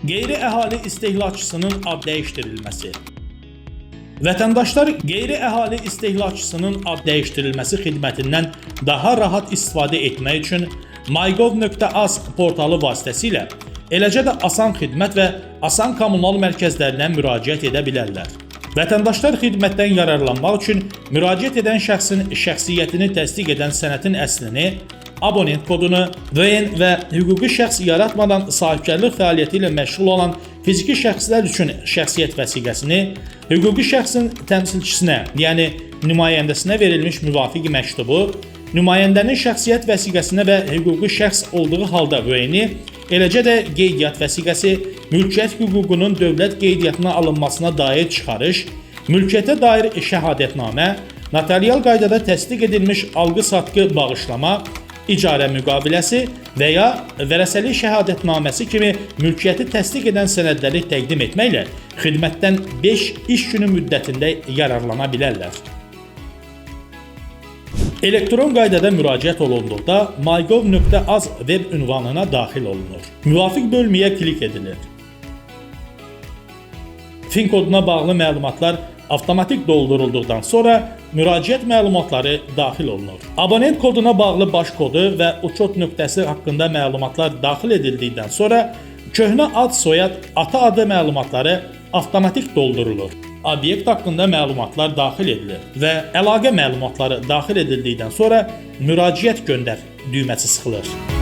Qeyri-əhali istehlakçısının ad dəyişdirilməsi. Vətəndaşlar qeyri-əhali istehlakçısının ad dəyişdirilməsi xidmətindən daha rahat istifadə etmək üçün mygov.az portalı vasitəsilə, eləcə də asan xidmət və asan kommunal mərkəzlərinə müraciət edə bilərlər. Vətəndaşlar xidmətdən yararlanmaq üçün müraciət edən şəxsin şəxsiyyətini təsdiq edən sənədin əslini, abonent kodunu, VN və hüquqi şəxs yaratmadan sahibkarlıq fəaliyyəti ilə məşğul olan fiziki şəxslər üçün şəxsiyyət vəsiqəsini, hüquqi şəxsin təmsilçisinə, yəni nümayəndəsinə verilmiş müvafiq məktubu, nümayəndənin şəxsiyyət vəsiqəsinə və hüquqi şəxs olduğu halda VN-i, eləcə də qeydiyyat vəsiqəsi, mülkiyyət hüququnun dövlət qeydiyyatına alınmasına dair çıxarış, mülkiyyətə dair şəhadətnamə, notarial qaydada təsdiq edilmiş alqı-satqı bağışlama, icarə müqaviləsi və ya vərəsəlik şəhadətnaməsi kimi mülkiyyəti təsdiq edən sənədləri təqdim etməklə xidmətdən 5 iş günü müddətində yararlana bilərlər. Elektron qaydada müraciət olunduqda mygov.az web ünvanına daxil olunur. Müvafiq bölməyə klik edilir. FIN koduna bağlı məlumatlar avtomatik doldurulduqdan sonra müraciət məlumatları daxil olunur. Abonent koduna bağlı baş kodu və uçot nöqtəsi haqqında məlumatlar daxil edildikdən sonra köhnə ad, soyad, ata adı məlumatları avtomatik doldurulur. Obyekt haqqında məlumatlar daxil edilir və əlaqə məlumatları daxil edildikdən sonra müraciət göndər düyməsi sıxılır.